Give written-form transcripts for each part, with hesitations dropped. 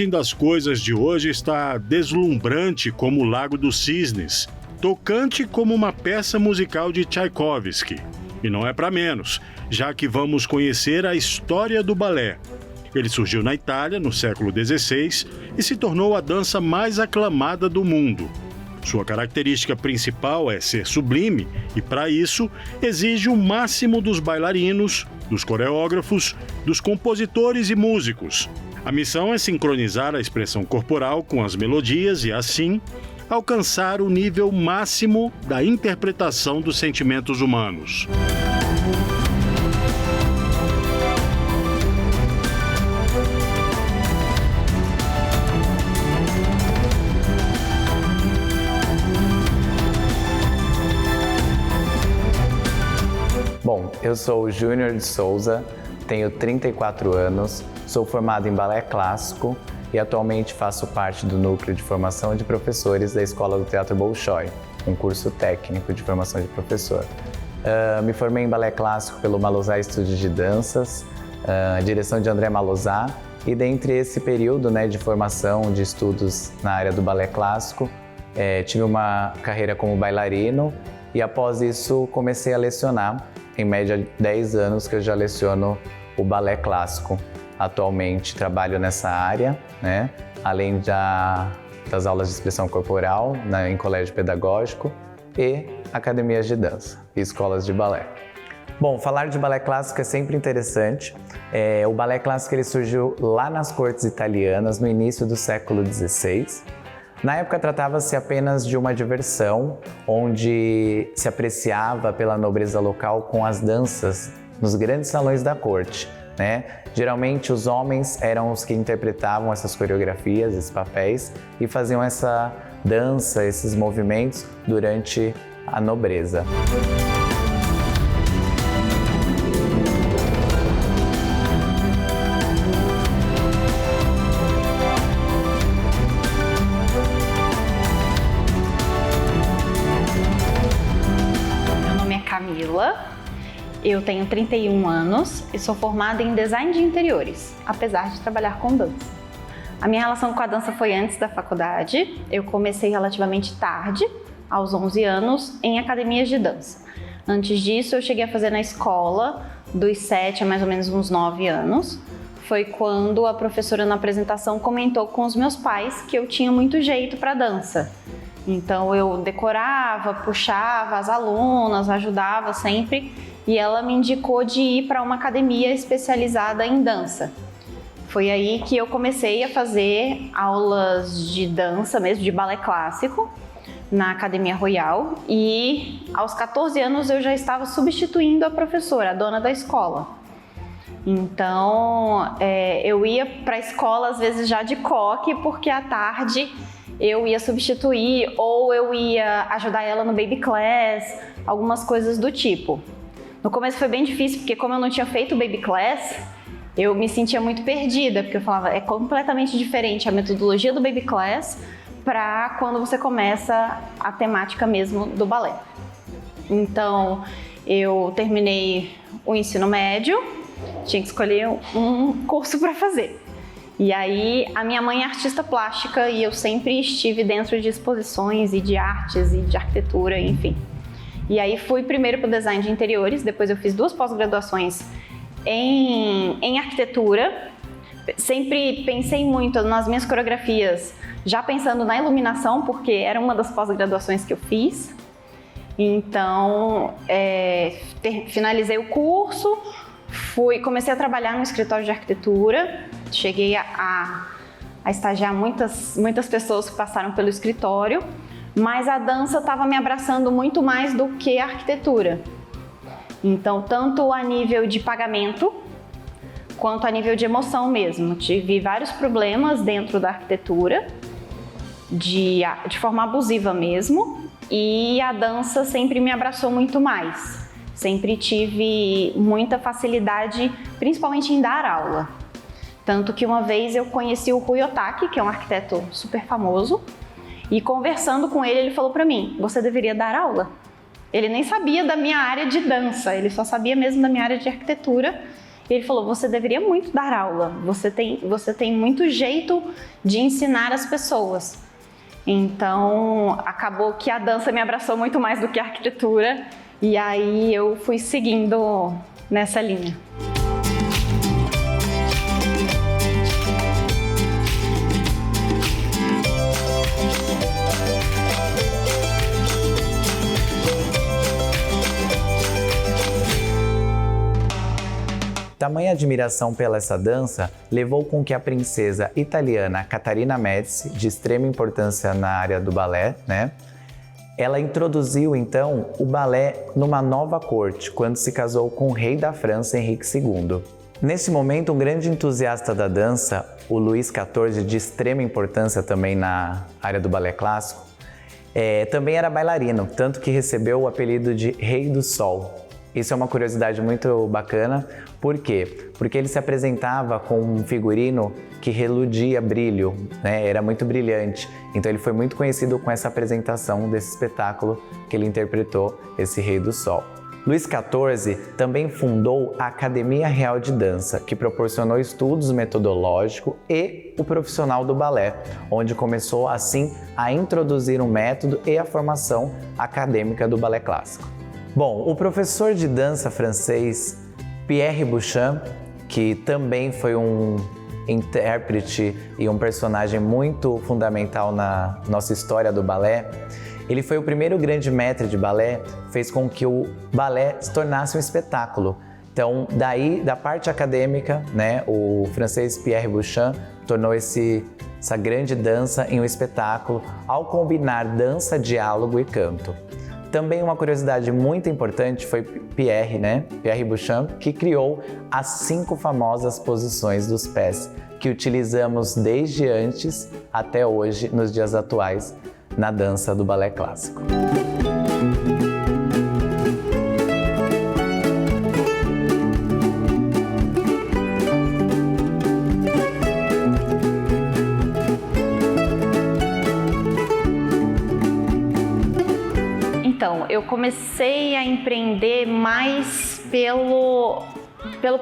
ordem das coisas de hoje está deslumbrante como o Lago dos Cisnes, tocante como uma peça musical de Tchaikovsky. E não é para menos, já que vamos conhecer a história do balé. Ele surgiu na Itália no século XVI e se tornou a dança mais aclamada do mundo. Sua característica principal é ser sublime e, para isso, exige o máximo dos bailarinos, dos coreógrafos, dos compositores e músicos. A missão é sincronizar a expressão corporal com as melodias e, assim, alcançar o nível máximo da interpretação dos sentimentos humanos. Bom, eu sou o Júnior de Souza, tenho 34 anos, sou formado em balé clássico e atualmente faço parte do núcleo de formação de professores da Escola do Teatro Bolshoi, um curso técnico de formação de professor. Me formei em balé clássico pelo Malozá Estúdio de Danças, direção de André Malozá, e dentre esse período de formação de estudos na área do balé clássico, tive uma carreira como bailarino e após isso comecei a lecionar. Em média 10 anos que eu já leciono o balé clássico. Atualmente trabalho nessa área, além das aulas de expressão corporal em colégio pedagógico e academias de dança e escolas de balé. Bom, falar de balé clássico é sempre interessante. O balé clássico ele surgiu lá nas cortes italianas no início do século XVI. Na época tratava-se apenas de uma diversão, onde se apreciava pela nobreza local com as danças nos grandes salões da corte. Geralmente os homens eram os que interpretavam essas coreografias, esses papéis, e faziam essa dança, esses movimentos durante a nobreza. Eu tenho 31 anos e sou formada em design de interiores, apesar de trabalhar com dança. A minha relação com a dança foi antes da faculdade. Eu comecei relativamente tarde, aos 11 anos, em academias de dança. Antes disso, eu cheguei a fazer na escola, dos 7 a mais ou menos uns 9 anos. Foi quando a professora na apresentação comentou com os meus pais que eu tinha muito jeito para dança. Então eu decorava, puxava as alunas, ajudava sempre. E ela me indicou de ir para uma academia especializada em dança. Foi aí que eu comecei a fazer aulas de dança mesmo, de balé clássico, na Academia Royal. E aos 14 anos eu já estava substituindo a professora, a dona da escola. Então eu ia para a escola às vezes já de coque, porque à tarde eu ia substituir ou eu ia ajudar ela no baby class, algumas coisas do tipo. No começo foi bem difícil, porque como eu não tinha feito baby class, eu me sentia muito perdida, porque eu falava, é completamente diferente a metodologia do baby class para quando você começa a temática mesmo do balé. Então, eu terminei o ensino médio, tinha que escolher um curso para fazer. E aí, a minha mãe é artista plástica e eu sempre estive dentro de exposições e de artes e de arquitetura, enfim. E aí fui primeiro para o design de interiores, depois eu fiz 2 pós-graduações em arquitetura. Sempre pensei muito nas minhas coreografias, já pensando na iluminação, porque era uma das pós-graduações que eu fiz. Então, finalizei o curso, comecei a trabalhar no escritório de arquitetura, cheguei a estagiar muitas pessoas que passaram pelo escritório. Mas a dança estava me abraçando muito mais do que a arquitetura. Então, tanto a nível de pagamento, quanto a nível de emoção mesmo. Tive vários problemas dentro da arquitetura, de forma abusiva mesmo, e a dança sempre me abraçou muito mais. Sempre tive muita facilidade, principalmente em dar aula. Tanto que uma vez eu conheci o Rui Otaki, que é um arquiteto super famoso, e conversando com ele, ele falou para mim, você deveria dar aula. Ele nem sabia da minha área de dança, ele só sabia mesmo da minha área de arquitetura. E ele falou, você deveria muito dar aula, você tem muito jeito de ensinar as pessoas. Então, acabou que a dança me abraçou muito mais do que a arquitetura, e aí eu fui seguindo nessa linha. Tamanha admiração pela essa dança levou com que a princesa italiana Catarina Medici, de extrema importância na área do balé, ela introduziu então o balé numa nova corte, quando se casou com o rei da França, Henrique II. Nesse momento, um grande entusiasta da dança, o Luís XIV, de extrema importância também na área do balé clássico, também era bailarino, tanto que recebeu o apelido de Rei do Sol. Isso é uma curiosidade muito bacana, por quê? Porque ele se apresentava com um figurino que reludia brilho, era muito brilhante. Então ele foi muito conhecido com essa apresentação desse espetáculo que ele interpretou, esse Rei do Sol. Luís XIV também fundou a Academia Real de Dança, que proporcionou estudos metodológicos e o profissional do balé, onde começou assim a introduzir um método e a formação acadêmica do balé clássico. Bom, o professor de dança francês Pierre Beauchamp, que também foi um intérprete e um personagem muito fundamental na nossa história do balé, ele foi o primeiro grande mestre de balé, fez com que o balé se tornasse um espetáculo. Então, daí, da parte acadêmica, o francês Pierre Beauchamp tornou essa grande dança em um espetáculo ao combinar dança, diálogo e canto. Também uma curiosidade muito importante foi Pierre Beauchamp, que criou as 5 famosas posições dos pés, que utilizamos desde antes até hoje, nos dias atuais, na dança do balé clássico. Então, eu comecei a empreender mais pelo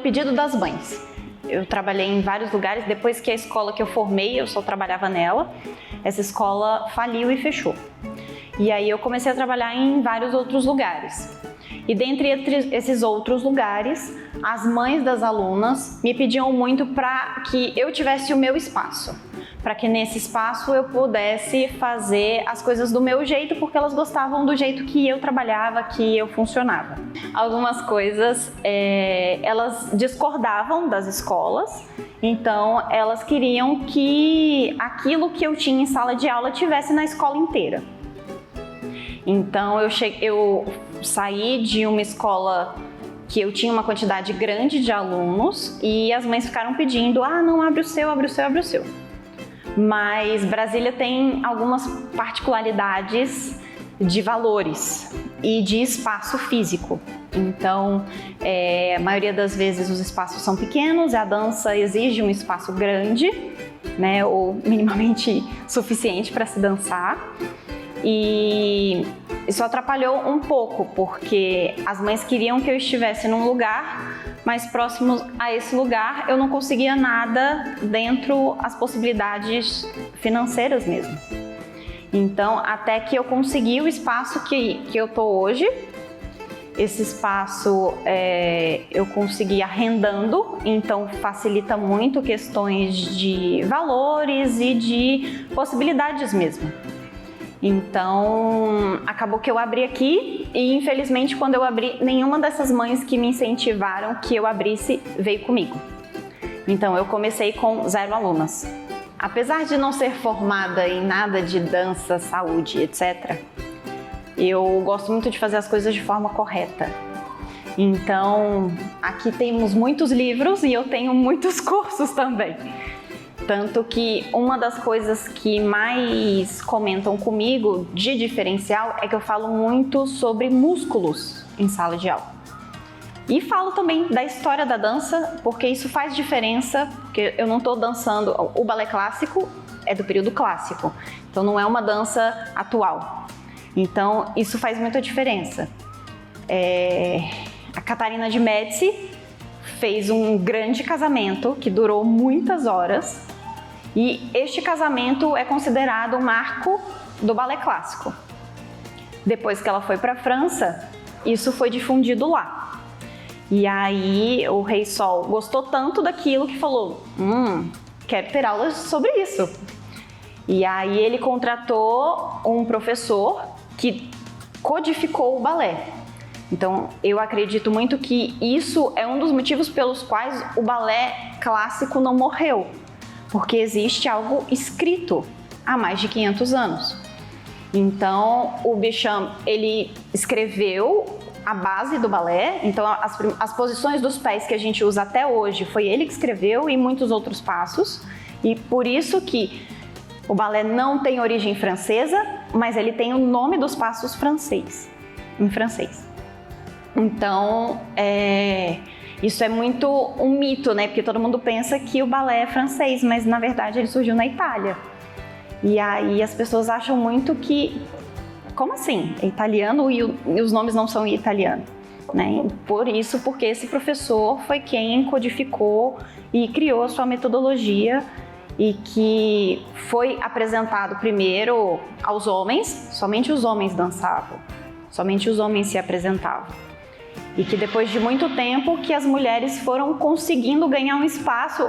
pedido das mães. Eu trabalhei em vários lugares, depois que a escola que eu formei, eu só trabalhava nela, essa escola faliu e fechou. E aí eu comecei a trabalhar em vários outros lugares. E dentre esses outros lugares, as mães das alunas me pediam muito para que eu tivesse o meu espaço, para que nesse espaço eu pudesse fazer as coisas do meu jeito, porque elas gostavam do jeito que eu trabalhava, que eu funcionava. Algumas coisas elas discordavam das escolas, então elas queriam que aquilo que eu tinha em sala de aula tivesse na escola inteira. Então eu saí de uma escola que eu tinha uma quantidade grande de alunos e as mães ficaram pedindo, não, abre o seu, abre o seu, abre o seu. Mas Brasília tem algumas particularidades de valores e de espaço físico. Então, a maioria das vezes os espaços são pequenos, a dança exige um espaço grande, ou minimamente suficiente para se dançar. E isso atrapalhou um pouco, porque as mães queriam que eu estivesse num lugar mais próximo a esse lugar, eu não conseguia nada dentro das possibilidades financeiras mesmo. Então, até que eu consegui o espaço que eu tô hoje, esse espaço eu consegui arrendando, então facilita muito questões de valores e de possibilidades mesmo. Então, acabou que eu abri aqui e, infelizmente, quando eu abri, nenhuma dessas mães que me incentivaram que eu abrisse veio comigo. Então, eu comecei com 0 alunas. Apesar de não ser formada em nada de dança, saúde, etc., eu gosto muito de fazer as coisas de forma correta. Então, aqui temos muitos livros e eu tenho muitos cursos também. Tanto que uma das coisas que mais comentam comigo de diferencial é que eu falo muito sobre músculos em sala de aula. E falo também da história da dança, porque isso faz diferença, porque eu não estou dançando... O balé clássico é do período clássico, então não é uma dança atual. Então isso faz muita diferença. A Catarina de Medici fez um grande casamento que durou muitas horas, e este casamento é considerado um marco do balé clássico. Depois que ela foi para a França, isso foi difundido lá. E aí o Rei Sol gostou tanto daquilo que falou: quero ter aulas sobre isso. E aí ele contratou um professor que codificou o balé. Então eu acredito muito que isso é um dos motivos pelos quais o balé clássico não morreu, porque existe algo escrito há mais de 500 anos. Então o Beauchamp, ele escreveu a base do balé, então as posições dos pés que a gente usa até hoje foi ele que escreveu, e muitos outros passos, e por isso que o balé não tem origem francesa, mas ele tem o nome dos passos em francês. Então, isso é muito um mito, né? Porque todo mundo pensa que o balé é francês, mas na verdade ele surgiu na Itália. E aí as pessoas acham muito que, como assim? É italiano e os nomes não são italianos, né? Por isso, porque esse professor foi quem codificou e criou a sua metodologia, e que foi apresentado primeiro aos homens, somente os homens dançavam, somente os homens se apresentavam. E que depois de muito tempo que as mulheres foram conseguindo ganhar um espaço,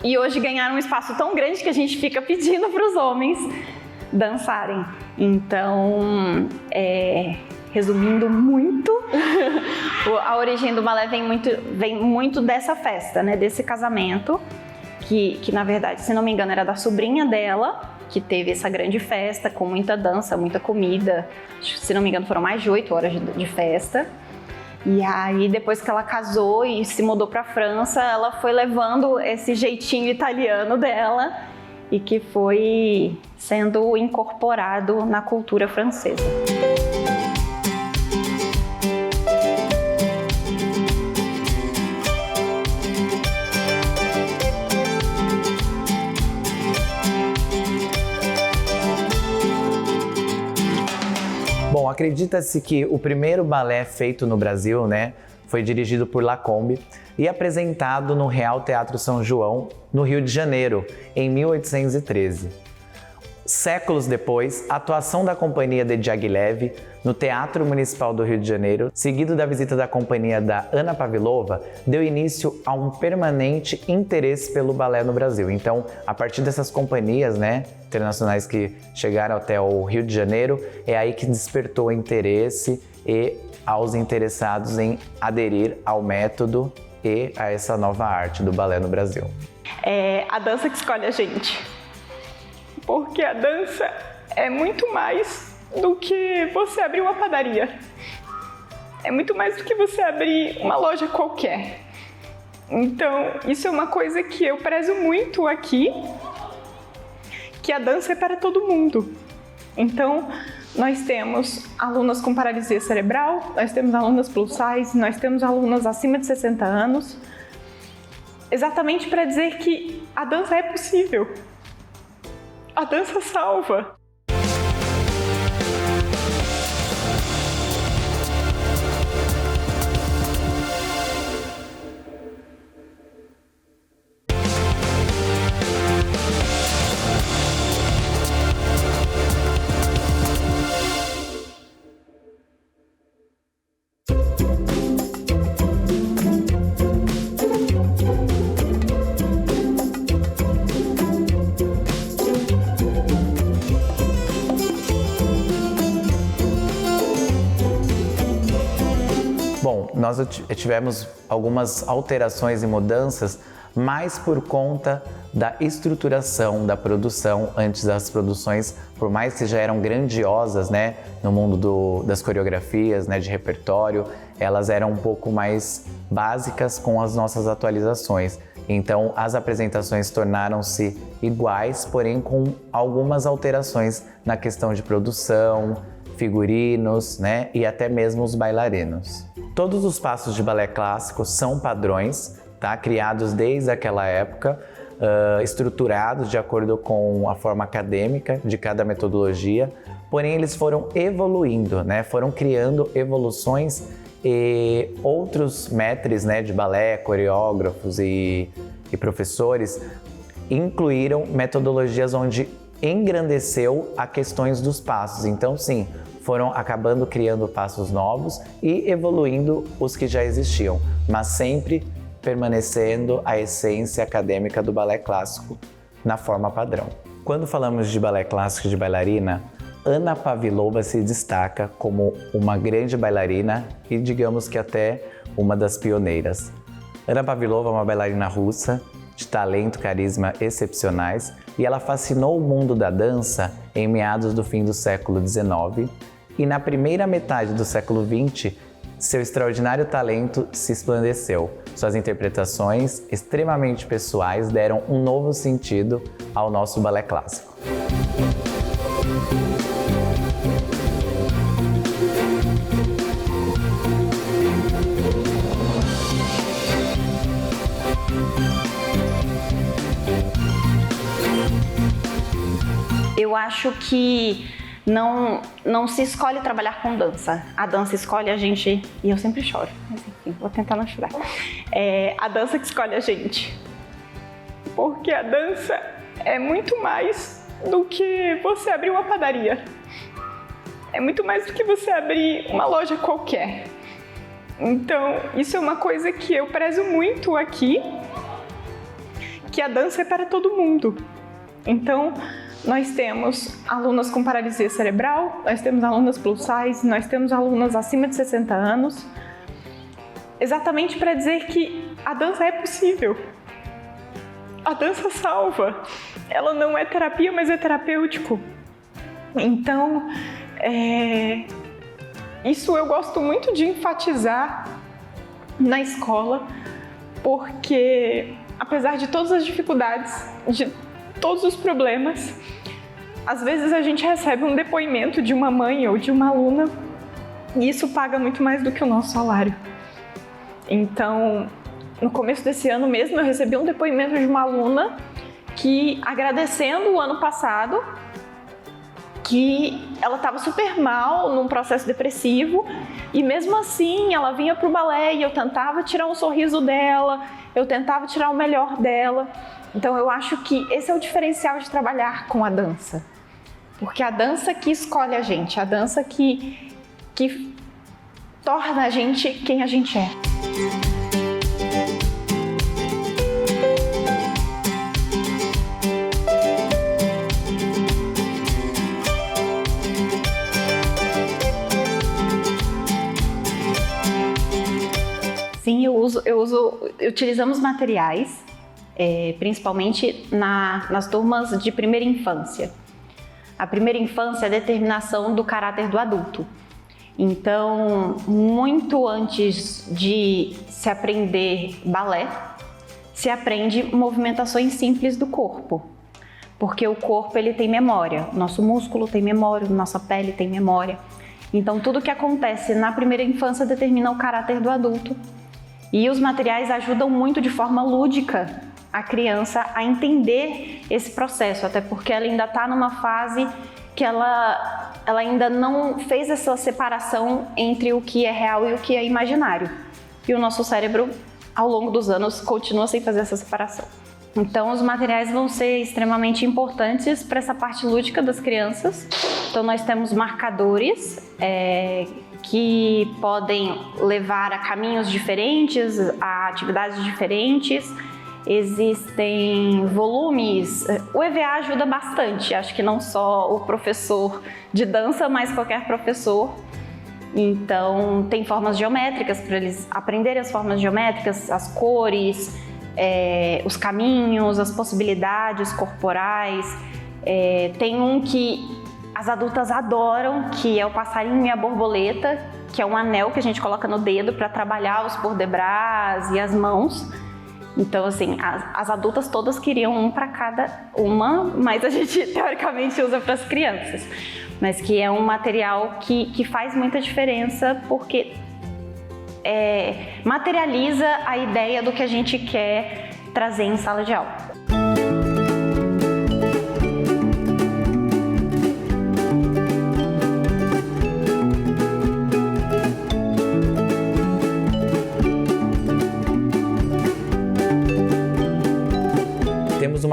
e hoje ganharam um espaço tão grande que a gente fica pedindo para os homens dançarem. Então, resumindo muito, a origem do balé vem muito dessa festa, né? Desse casamento, que na verdade, se não me engano, era da sobrinha dela, que teve essa grande festa com muita dança, muita comida. Se não me engano, foram mais de 8 horas de festa. E aí, depois que ela casou e se mudou para a França, ela foi levando esse jeitinho italiano dela e que foi sendo incorporado na cultura francesa. Bom, acredita-se que o primeiro balé feito no Brasil, né, foi dirigido por Lacombe e apresentado no Real Teatro São João, no Rio de Janeiro, em 1813. Séculos depois, a atuação da companhia de Diaghilev no Teatro Municipal do Rio de Janeiro, seguido da visita da companhia da Anna Pavlova, deu início a um permanente interesse pelo balé no Brasil. Então, a partir dessas companhias, né, internacionais que chegaram até o Rio de Janeiro, é aí que despertou interesse e aos interessados em aderir ao método e a essa nova arte do balé no Brasil. É a dança que escolhe a gente. Porque a dança é muito mais do que você abrir uma padaria. É muito mais do que você abrir uma loja qualquer. Então, isso é uma coisa que eu prezo muito aqui, que a dança é para todo mundo. Então, nós temos alunas com paralisia cerebral, nós temos alunas plus size, nós temos alunas acima de 60 anos, exatamente para dizer que a dança é possível. A dança salva. Bom, nós tivemos algumas alterações e mudanças, mais por conta da estruturação da produção. Antes, das produções, por mais que já eram grandiosas, né, no mundo das coreografias, né, de repertório, elas eram um pouco mais básicas com as nossas atualizações. Então, as apresentações tornaram-se iguais, porém com algumas alterações na questão de produção, figurinos, né, e até mesmo os bailarinos. Todos os passos de balé clássico são padrões, tá? Criados desde aquela época, estruturados de acordo com a forma acadêmica de cada metodologia, porém eles foram evoluindo, né? Foram criando evoluções E outros mestres, né, de balé, coreógrafos e professores incluíram metodologias onde engrandeceu a questões dos passos. Então, sim, foram acabando criando passos novos e evoluindo os que já existiam, mas sempre permanecendo a essência acadêmica do balé clássico na forma padrão. Quando falamos de balé clássico e de bailarina, Anna Pavlova se destaca como uma grande bailarina e digamos que até uma das pioneiras. Anna Pavlova é uma bailarina russa de talento e carisma excepcionais e ela fascinou o mundo da dança em meados do fim do século XIX e na primeira metade do século XX, seu extraordinário talento se esplandeceu. Suas interpretações extremamente pessoais deram um novo sentido ao nosso balé clássico. Eu acho que não se escolhe trabalhar com dança. A dança escolhe a gente, e eu sempre choro, mas enfim, vou tentar não chorar. É a dança que escolhe a gente. Porque a dança é muito mais do que você abrir uma padaria. É muito mais do que você abrir uma loja qualquer. Então, isso é uma coisa que eu prezo muito aqui, que a dança é para todo mundo. Então, nós temos alunas com paralisia cerebral, nós temos alunas plus size, nós temos alunas acima de 60 anos, exatamente para dizer que a dança é possível. A dança salva. Ela não é terapia, mas é terapêutico. Então, isso eu gosto muito de enfatizar na escola, porque apesar de todas as dificuldades, de todos os problemas, às vezes a gente recebe um depoimento de uma mãe ou de uma aluna e isso paga muito mais do que o nosso salário. Então, no começo desse ano mesmo, eu recebi um depoimento de uma aluna que, agradecendo o ano passado, que ela estava super mal num processo depressivo e mesmo assim ela vinha para o balé e eu tentava tirar um sorriso dela, eu tentava tirar o melhor dela. Então eu acho que esse é o diferencial de trabalhar com a dança, porque a dança que escolhe a gente, a dança que torna a gente quem a gente é. Sim, utilizamos materiais, principalmente nas turmas de primeira infância. A primeira infância é a determinação do caráter do adulto. Então, muito antes de se aprender balé, se aprende movimentações simples do corpo. Porque o corpo ele tem memória, nosso músculo tem memória, nossa pele tem memória. Então, tudo que acontece na primeira infância determina o caráter do adulto. E os materiais ajudam muito de forma lúdica a criança a entender esse processo, até porque ela ainda está numa fase que ela ainda não fez essa separação entre o que é real e o que é imaginário. E o nosso cérebro, ao longo dos anos, continua sem fazer essa separação. Então, os materiais vão ser extremamente importantes para essa parte lúdica das crianças. Então, nós temos marcadores que podem levar a caminhos diferentes, a atividades diferentes. Existem volumes. O EVA ajuda bastante, acho que não só o professor de dança, mas qualquer professor. Então, tem formas geométricas para eles aprenderem as formas geométricas, as cores, os caminhos, as possibilidades corporais. Tem um que as adultas adoram, que é o passarinho e a borboleta, que é um anel que a gente coloca no dedo para trabalhar os bordebras e as mãos. Então, assim, as adultas todas queriam um para cada uma, mas a gente teoricamente usa para as crianças. Mas que é um material que faz muita diferença porque materializa a ideia do que a gente quer trazer em sala de aula.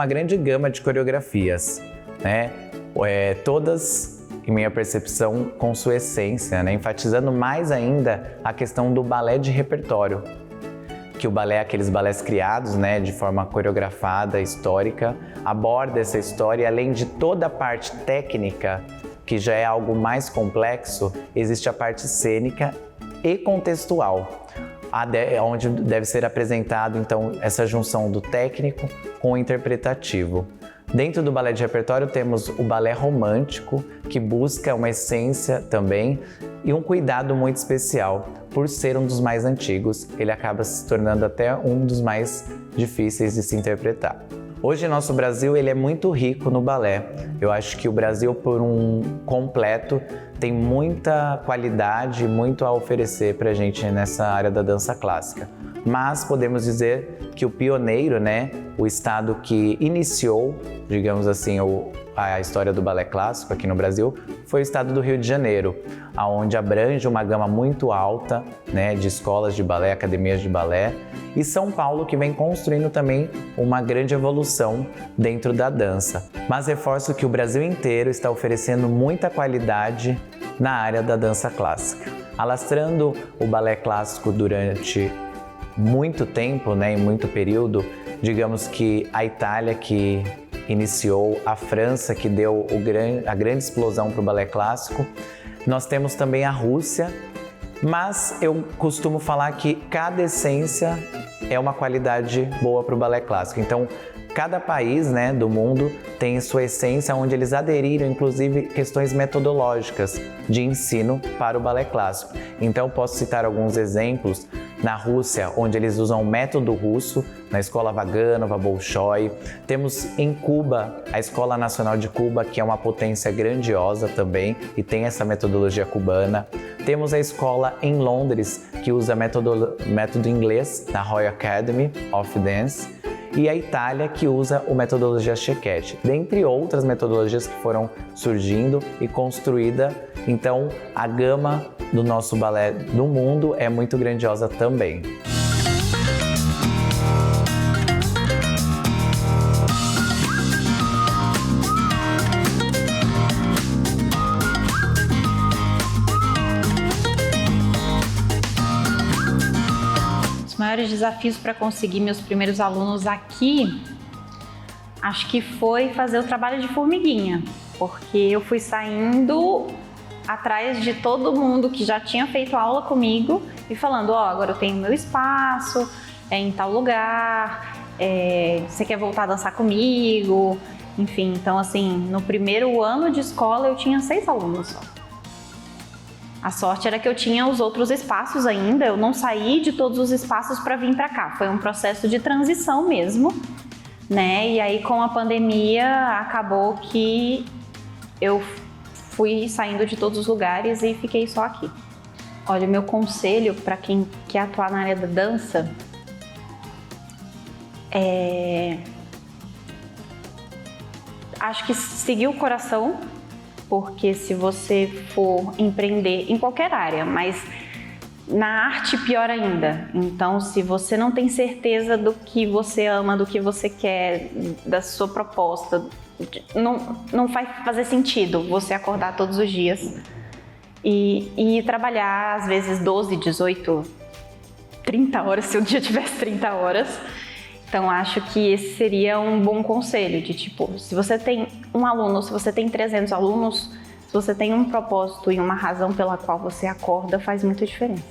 uma grande gama de coreografias, né? Todas, em minha percepção, com sua essência, né? Enfatizando mais ainda a questão do balé de repertório, que o balé, aqueles balés criados, né, de forma coreografada, histórica, aborda essa história, além de toda a parte técnica, que já é algo mais complexo, existe a parte cênica e contextual, onde deve ser apresentado, então, essa junção do técnico com o interpretativo. Dentro do balé de repertório temos o balé romântico, que busca uma essência também e um cuidado muito especial. Por ser um dos mais antigos, ele acaba se tornando até um dos mais difíceis de se interpretar. Hoje, nosso Brasil ele é muito rico no balé. Eu acho que o Brasil, por um completo, tem muita qualidade, muito a oferecer para a gente nessa área da dança clássica. Mas podemos dizer que o pioneiro, né, o estado que iniciou, digamos assim, a história do balé clássico aqui no Brasil, foi o estado do Rio de Janeiro, onde abrange uma gama muito alta, né, de escolas de balé, academias de balé, e São Paulo, que vem construindo também uma grande evolução dentro da dança. Mas reforço que o Brasil inteiro está oferecendo muita qualidade na área da dança clássica, alastrando o balé clássico durante muito tempo, né, em muito período. Digamos que a Itália que iniciou, a França que deu a grande explosão para o balé clássico. Nós temos também a Rússia, mas eu costumo falar que cada essência é uma qualidade boa para o balé clássico. Então, cada país, né, do mundo tem sua essência, onde eles aderiram, inclusive, questões metodológicas de ensino para o balé clássico. Então, posso citar alguns exemplos. Na Rússia, onde eles usam o método russo, na Escola Vaganova, Bolshoi. Temos em Cuba, a Escola Nacional de Cuba, que é uma potência grandiosa também e tem essa metodologia cubana. Temos a escola em Londres, que usa método inglês, na Royal Academy of Dance. E a Itália, que usa a metodologia Cecchetti, dentre outras metodologias que foram surgindo e construída. Então, a gama do nosso balé do mundo é muito grandiosa também. Os maiores desafios para conseguir meus primeiros alunos aqui, acho que foi fazer o trabalho de formiguinha, porque eu fui saindo atrás de todo mundo que já tinha feito aula comigo e falando, ó, agora eu tenho meu espaço, em tal lugar, você quer voltar a dançar comigo? Enfim, então assim, no primeiro ano de escola eu tinha 6 alunos só. A sorte era que eu tinha os outros espaços ainda, eu não saí de todos os espaços para vir para cá, foi um processo de transição mesmo, né? E aí com a pandemia acabou que eu fui saindo de todos os lugares e fiquei só aqui. Olha, o meu conselho para quem quer atuar na área da dança acho que seguir o coração, porque se você for empreender em qualquer área, mas na arte pior ainda. Então, se você não tem certeza do que você ama, do que você quer, da sua proposta, não vai fazer sentido você acordar todos os dias e trabalhar às vezes 12, 18, 30 horas, se o dia tivesse 30 horas. Então acho que esse seria um bom conselho de tipo, se você tem um aluno, se você tem 300 alunos, se você tem um propósito e uma razão pela qual você acorda, faz muita diferença.